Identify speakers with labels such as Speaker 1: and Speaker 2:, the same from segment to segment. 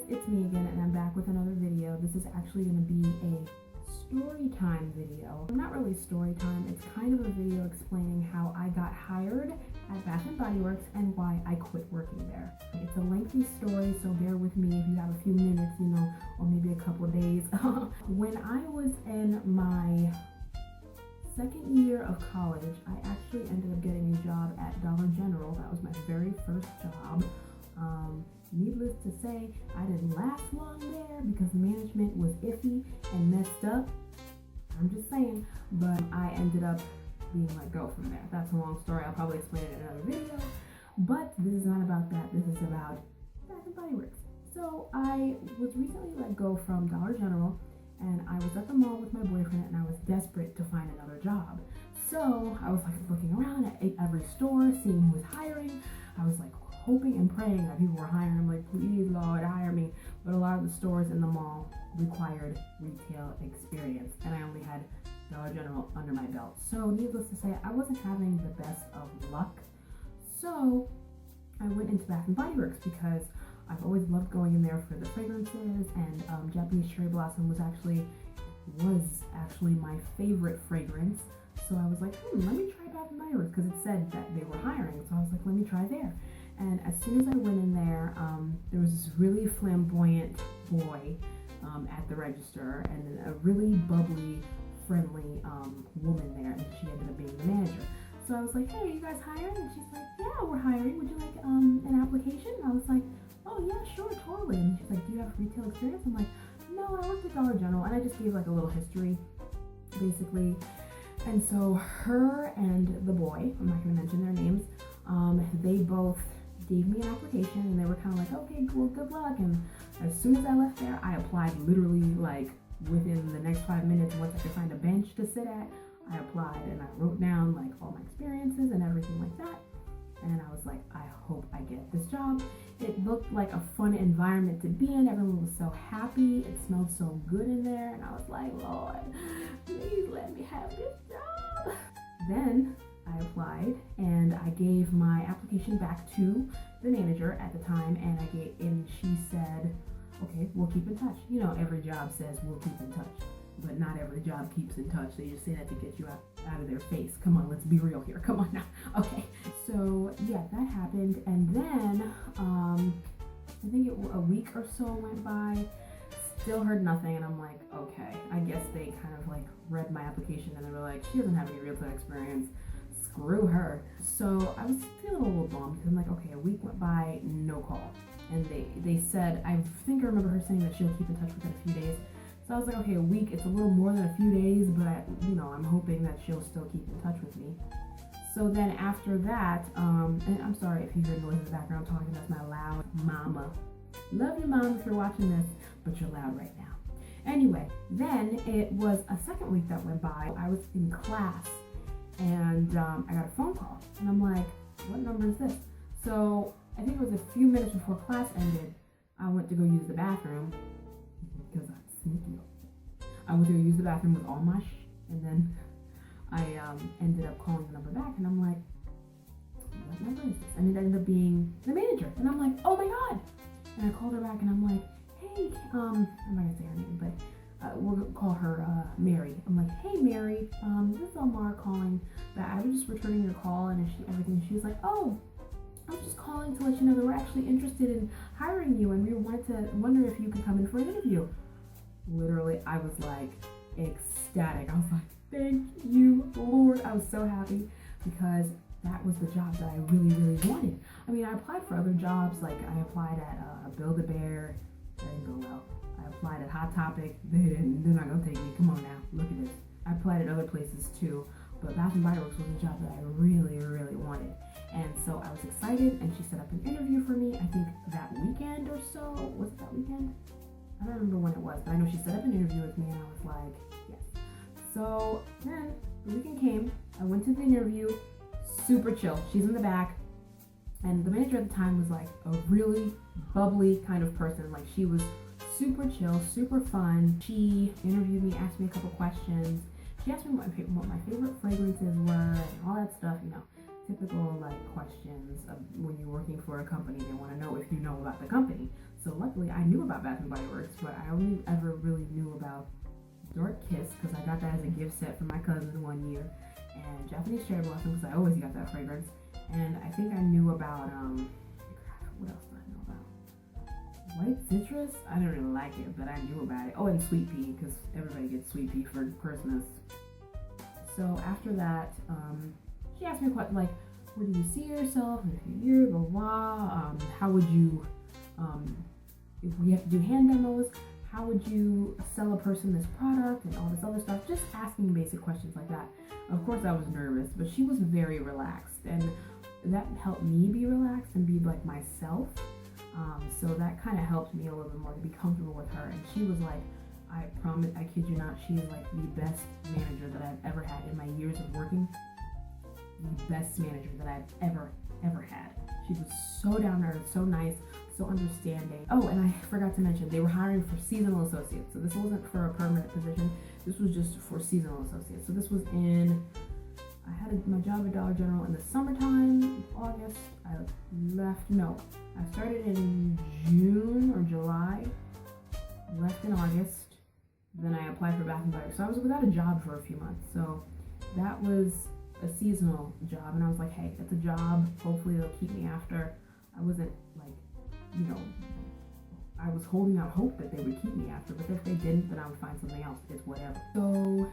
Speaker 1: it's me again, and I'm back with another video. This is actually going to be a story time video. Not really story time, it's kind of a video explaining how I got hired at Bath & Body Works and why I quit working there. It's a lengthy story, so bear with me if you have a few minutes, or maybe a couple of days. When I was in my second year of college, I actually ended up getting a job at Dollar General. That was my very first job. Needless to say, I didn't last long there because management was iffy and messed up. I'm just saying, but I ended up being let go from there. That's a long story. I'll probably explain it in another video, but this is not about that. This is about Bath & Body Works. So I was recently let go from Dollar General, and I was at the mall with my boyfriend, and I was desperate to find another job. So I was looking around at every store, seeing who was hiring. I was hoping and praying that people were hiring. I'm like, please, Lord, hire me. But a lot of the stores in the mall required retail experience, and I only had Dollar General under my belt. So needless to say, I wasn't having the best of luck. So I went into Bath & Body Works because I've always loved going in there for the fragrances, and Japanese Cherry Blossom was actually my favorite fragrance. So I was like, let me try Bath & Body Works because it said that they were hiring. So I was like, let me try there. And as soon as I went in there, there was this really flamboyant boy at the register, and then a really bubbly, friendly woman there, and she ended up being the manager. So I was like, hey, are you guys hiring? And she's like, yeah, we're hiring. Would you like an application? And I was like, oh yeah, sure, totally. And she's like, do you have retail experience? I'm like, no, I worked at Dollar General. And I just gave a little history, basically. And so her and the boy, I'm not going to mention their names, they both gave me an application, and they were kind of like, okay, cool, good luck. And as soon as I left there, I applied literally within the next 5 minutes. Once I could find a bench to sit at, I applied, and I wrote down all my experiences and everything like that. And I was like, I hope I get this job. It looked like a fun environment to be in. Everyone was so happy. It smelled so good in there. And I was like, Lord, please let me have this job. Then I applied, and I gave my application back to the manager at the time, and she said, okay, we'll keep in touch. Every job says we'll keep in touch, but not every job keeps in touch. They just say that to get you out of their face. Come on, let's be real here. Come on now. Okay, so yeah, that happened, and then I think a week or so went by. Still heard nothing, and I'm like, okay, I guess they kind of read my application, and they were like, she doesn't have any retail experience. Screw her. So I was feeling a little bummed because I'm like, okay, a week went by, no call. And they said, I think I remember her saying that she'll keep in touch within a few days. So I was like, okay, a week, it's a little more than a few days, but I'm hoping that she'll still keep in touch with me. So then after that, and I'm sorry if you hear noise in the background talking, that's my loud mama. Love you, mom, if you're watching this, but you're loud right now. Anyway, then it was a second week that went by. I was in class, and I got a phone call, and I'm like, what number is this? So I think it was a few minutes before class ended. I went to go use the bathroom because I'm sneaky. I went to go use the bathroom with all my and then I ended up calling the number back, and I'm like, what number is this? And it ended up being the manager, and I'm like, oh my god. And I called her back, and I'm like, hey, I'm not gonna say her name, but we'll call her Mary. I'm like, hey Mary, this is Omar calling back. I was just returning your call and everything. She was like, oh, I'm just calling to let you know that we're actually interested in hiring you, and we wanted to wonder if you could come in for an interview. Literally, I was ecstatic. I was like, thank you, Lord. I was so happy because that was the job that I really, really wanted. I mean, I applied for other jobs. I applied at Build-A-Bear. That didn't go well. I applied at Hot Topic. They're not gonna take me. Come on now, look at this. I applied at other places too, but Bath & Body Works was a job that I really, really wanted. And so I was excited, and she set up an interview for me, I think that weekend or so. Was it that weekend? I don't remember when it was, but I know she set up an interview with me, and I was like, yes. So then the weekend came, I went to the interview, super chill. She's in the back, and the manager at the time was a really bubbly kind of person. She was super chill, super fun. She interviewed me, asked me a couple questions. She asked me what my favorite fragrances were and all that stuff, typical questions of when you're working for a company. They want to know if you know about the company. So luckily I knew about Bath and Body Works, but I only ever really knew about Dark Kiss because I got that as a gift set from my cousin one year, and Japanese Cherry Blossom because I always got that fragrance. And I think I knew about what else do I know about? White Citrus? I don't really like it, but I knew about it. Oh, and Sweet Pea because everybody gets Sweet Pea for Christmas. So after that, she asked me what, like, where do you see yourself in a few years, blah blah. How would you, if we have to do hand demos, how would you sell a person this product and all this other stuff? Just asking basic questions like that. Of course I was nervous, but she was very relaxed, and that helped me be relaxed and be like myself. So that kind of helped me a little bit more to be comfortable with her. And she was like, I promise, I kid you not, she is like the best manager that I've ever had in my years of working. The best manager that I've ever had. She was so down to earth, so nice, so understanding. Oh, and I forgot to mention, they were hiring for seasonal associates. So this wasn't for a permanent position. This was just for seasonal associates. So this was I had my job at Dollar General in the summertime, August. I started in June or July, left in August. Then I applied for Bath and Body Works. So I was without a job for a few months. So that was a seasonal job, and I was like, hey, it's a job. Hopefully they'll keep me after. I wasn't like, I was holding out hope that they would keep me after, but if they didn't, then I would find something else. It's whatever. So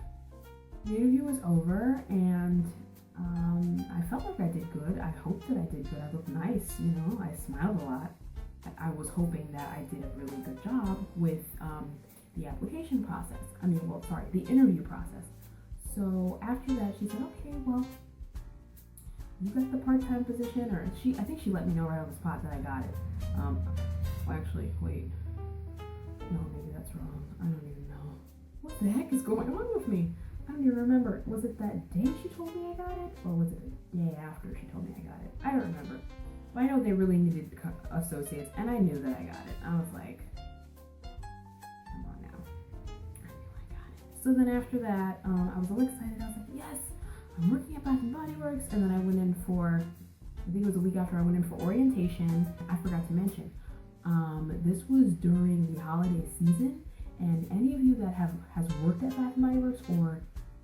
Speaker 1: the interview was over, and I felt like I did good. I hoped that I did good. I looked nice, I smiled a lot. I was hoping that I did a really good job with the application process. The interview process. So after that, she said, okay, well, you got the part-time position, or I think she let me know right on the spot that I got it. Actually, wait. No, maybe that's wrong. I don't even know. What the heck is going on with me? I don't even remember. Was it that day she told me I got it? Or was it the day after she told me I got it? I don't remember. But I know they really needed associates, and I knew that I got it. I was like, come on now. I knew I got it. So then after that, I was all excited. I was like, yes, I'm working at Bath and Body Works. And then I went in for, I think it was a week after, I went in for orientation. I forgot to mention, this was during the holiday season. And any of you that has worked at Bath and Body Works, or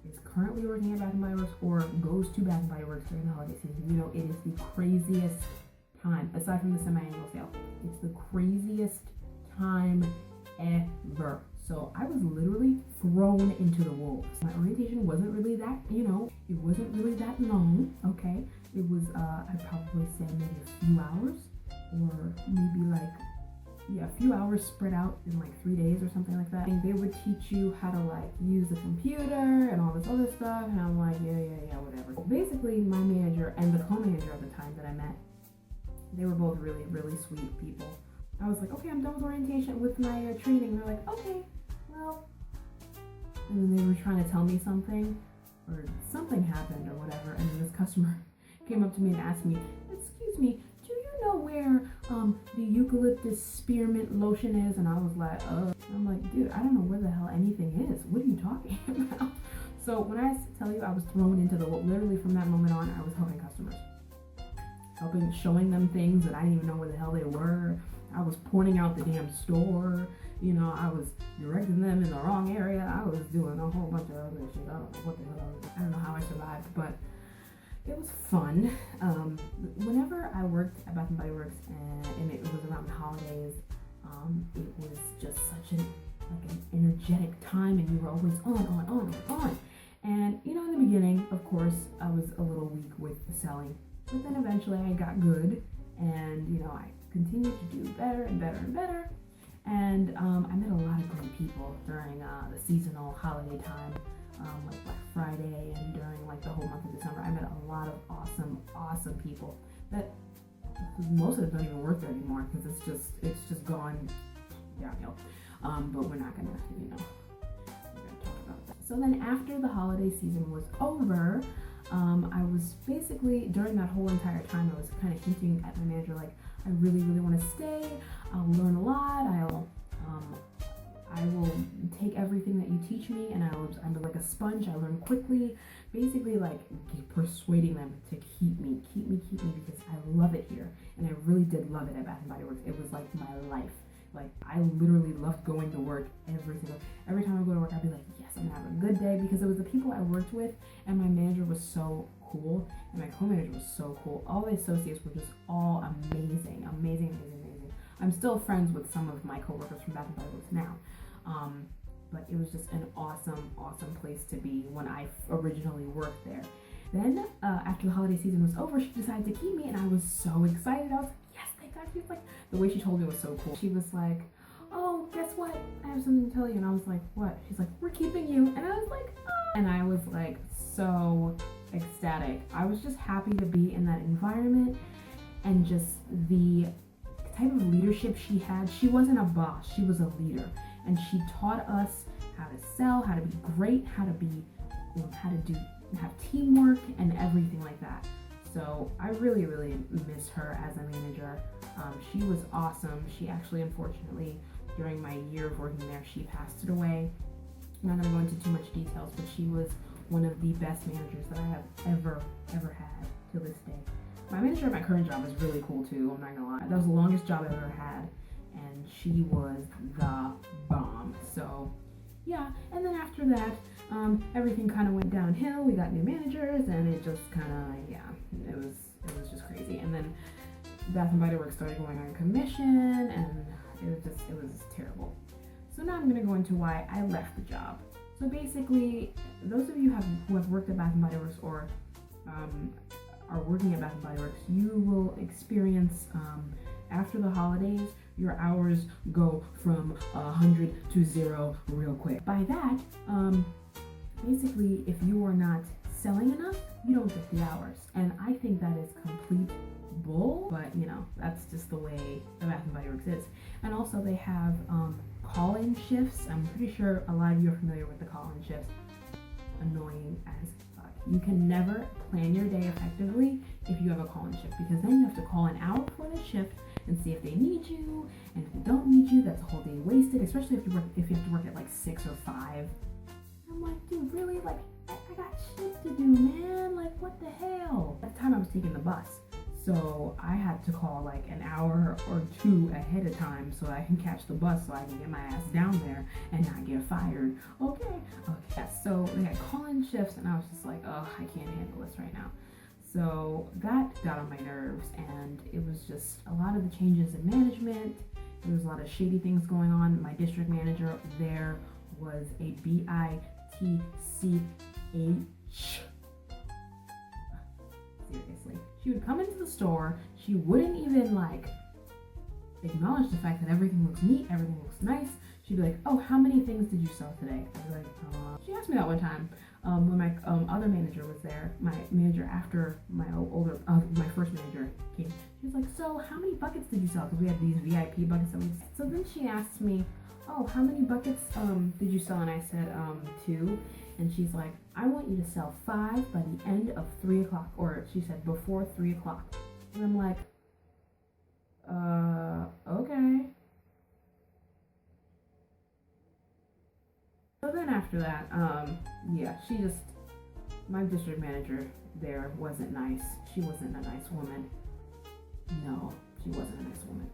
Speaker 1: is currently working at Bath and Body Works, or goes to Bath and Body Works during the holiday season, it is the craziest time, aside from the semi-annual sale. It's the craziest time ever. So I was literally thrown into the wolves. My orientation wasn't really that, it wasn't really that long, okay? It was, I'd probably say maybe a few hours, or maybe a few hours spread out in 3 days or something like that. And they would teach you how to use the computer and all this other stuff, and I'm like, yeah, whatever. Basically, my manager and the co-manager at the time that I met, they were both really, really sweet people. I was like, okay, I'm done with orientation, with my training. They're like, okay, well, and then they were trying to tell me something, or something happened or whatever, and then this customer came up to me and asked me, excuse me, do you know where the eucalyptus spearmint lotion is? And I was like, I'm like, dude, I don't know where the hell anything is. What are you talking about? So when I tell you I was thrown into literally from that moment on, I was helping customers. Showing them things that I didn't even know where the hell they were. I was pointing out the damn store. I was directing them in the wrong area. I was doing a whole bunch of other shit. I don't know what the hell I was doing. I don't know how I survived, but it was fun. Whenever I worked at Bath and Body Works and it was around the holidays, it was just such an energetic time, and you were always on. And in the beginning, of course, I was a little weak with the selling, but then eventually I got good, and I continued to do better and better and better. And I met a lot of great people during the seasonal holiday time, like Black Friday, and during the whole month of December. I met a lot of awesome people that most of them don't even work there anymore, because it's just gone downhill. But we're not gonna talk about that. So then after the holiday season was over, I was basically, during that whole entire time, I was kind of hinting at my manager, I really, really want to stay. I'll learn a lot. I will take everything that you teach me, and I'm like a sponge. I learn quickly. Basically, persuading them to keep me, because I love it here, and I really did love it at Bath and Body Works. It was like my life. Like, I literally loved going to work every time I go to work, I'd be like, yes, I'm gonna have a good day, because it was the people I worked with, and my manager was so cool, and my co-manager was so cool. All the associates were just all amazing. I'm still friends with some of my coworkers from Bath and Body Works now. But it was just an awesome place to be when I originally worked there. Then after the holiday season was over, she decided to keep me, and I was so excited. I was like, yes, thank God. She was like, the way she told me was so cool. She was like, oh, guess what? I have something to tell you. And I was like, what? She's like, we're keeping you. And I was like, oh. And I was like so ecstatic. I was just happy to be in that environment, and just the type of leadership she had. She wasn't a boss, she was a leader, and she taught us how to sell, how to be great, how to have teamwork and everything like that. So I really miss her as a manager. She was awesome. She actually, unfortunately, during my year of working there, she passed away. I'm not gonna go into too much details, but she was one of the best managers that I have ever had to this day. My manager at my current job is really cool too, I'm not gonna lie. That was the longest job I've ever had, and she was the bomb. So yeah, and then after that, everything kind of went downhill. We got new managers, and it just kind of, yeah, it was just crazy. And then Bath and Body Works started going on commission, and it was terrible. So now I'm gonna go into why I left the job. So basically, those of you who have worked at Bath and Body Works, or are working at Bath and Body Works, you will experience after the holidays, your hours go from 100 to 0 real quick. By that, basically, if you are not selling enough, you don't get the hours. And I think that is complete bull, but you know, that's just the way the Bath and Body Works is. And also they have call-in shifts. I'm pretty sure a lot of you are familiar with the call-in shifts. Annoying as fuck. You can never plan your day effectively if you have a call-in shift, because then you have to call an hour before the shift and see if they need you, and if they don't need you, that's a whole day wasted, especially if you have to work at like 6 or 5. I'm like, dude, really? Like, I got shit to do, man. Like, what the hell? At the time I was taking the bus, so I had to call like an hour or 2 ahead of time so I can catch the bus, so I can get my ass down there and not get fired. Okay. So they had call-in shifts, and I was just like, oh, I can't handle this right now. So that got on my nerves, and it was just a lot of the changes in management. There was a lot of shady things going on. My district manager there was a bitch. Seriously. She would come into the store, she wouldn't even like acknowledge the fact that everything looks neat, everything looks nice. She'd be like, oh, how many things did you sell today? I'd be like, she asked me that one time. When my other manager was there, my manager after my my first manager came, she was like, so how many buckets did you sell? Because we had these VIP buckets that we. So then she asked me, oh, how many buckets did you sell? And I said 2. And she's like, I want you to sell 5 by the end of 3 o'clock, or she said before 3 o'clock. And I'm like, okay. So then after that, yeah, my district manager there wasn't nice. She wasn't a nice woman. No, she wasn't a nice woman.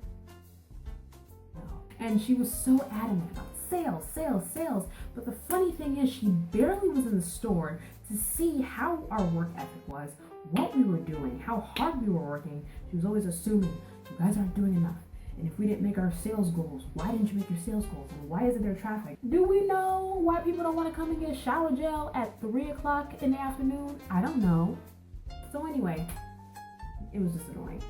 Speaker 1: No. And she was so adamant about sales. But the funny thing is, she barely was in the store to see how our work ethic was, what we were doing, how hard we were working. She was always assuming, you guys aren't doing enough. And if we didn't make our sales goals, why didn't you make your sales goals? And why isn't there traffic? Do we know why people don't want to come and get shower gel at 3 o'clock in the afternoon? I don't know. So anyway, it was just annoying.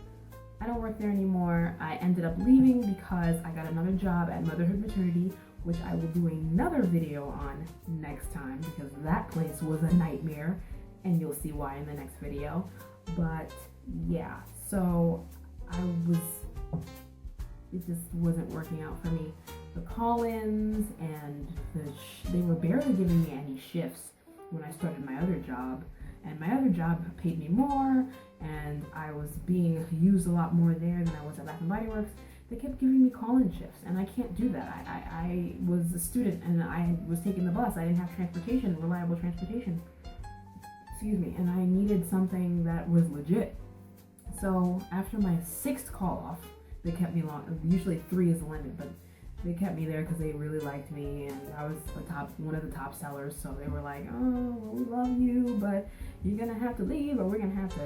Speaker 1: I don't work there anymore. I ended up leaving because I got another job at Motherhood Maternity, which I will do another video on next time, because that place was a nightmare, and you'll see why in the next video. But yeah, so it just wasn't working out for me. The call-ins and they were barely giving me any shifts when I started my other job, and my other job paid me more, and I was being used a lot more there than I was at Bath and Body Works. They kept giving me call-in shifts, and I can't do that. I was a student, and I was taking the bus. I didn't have transportation, reliable transportation. Excuse me, and I needed something that was legit. So after my 6th call off, they kept me long. Usually 3 is the limit, but they kept me there because they really liked me, and I was one of the top sellers. So they were like, "Oh, well, we love you, but you're gonna have to leave, or we're gonna have to,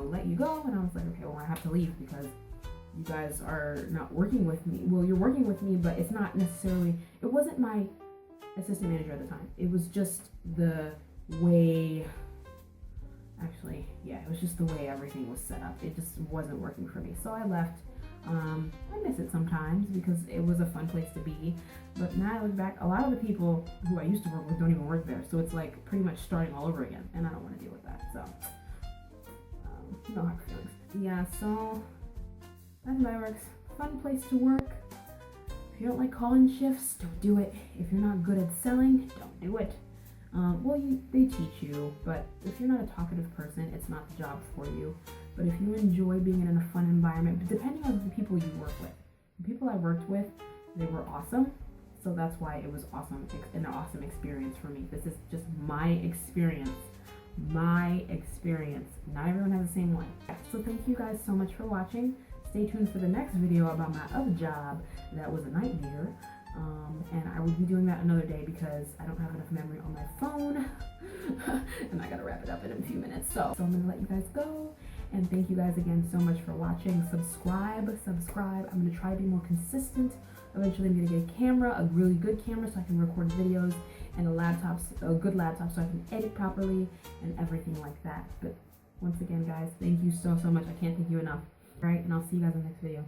Speaker 1: let you go." And I was like, "Okay, well, I have to leave because you guys are not working with me. Well, you're working with me, but it's not necessarily. It wasn't my assistant manager at the time. It was just the way. Actually, yeah, it was just the way everything was set up. It just wasn't working for me. So I left." I miss it sometimes because it was a fun place to be, but now I look back, a lot of the people who I used to work with don't even work there, so it's like pretty much starting all over again, and I don't want to deal with that. So no hard feelings. Yeah, so Bath and Body Works, fun place to work. If you don't like calling shifts, don't do it. If you're not good at selling, don't do it. They teach you, but if you're not a talkative person, it's not the job for you. But if you enjoy being in a fun environment, depending on the people you work with, the people I worked with, they were awesome. So that's why it was awesome, an awesome experience for me. This is just my experience. My experience. Not everyone has the same one. So thank you guys so much for watching. Stay tuned for the next video about my other job that was a night beater. And I will be doing that another day because I don't have enough memory on my phone. And I gotta wrap it up in a few minutes. So I'm gonna let you guys go. And thank you guys again so much for watching. Subscribe. I'm gonna try to be more consistent. Eventually I'm gonna get a camera, a really good camera so I can record videos, and a good laptop so I can edit properly and everything like that. But once again, guys, thank you so much. I can't thank you enough. All right, and I'll see you guys in the next video.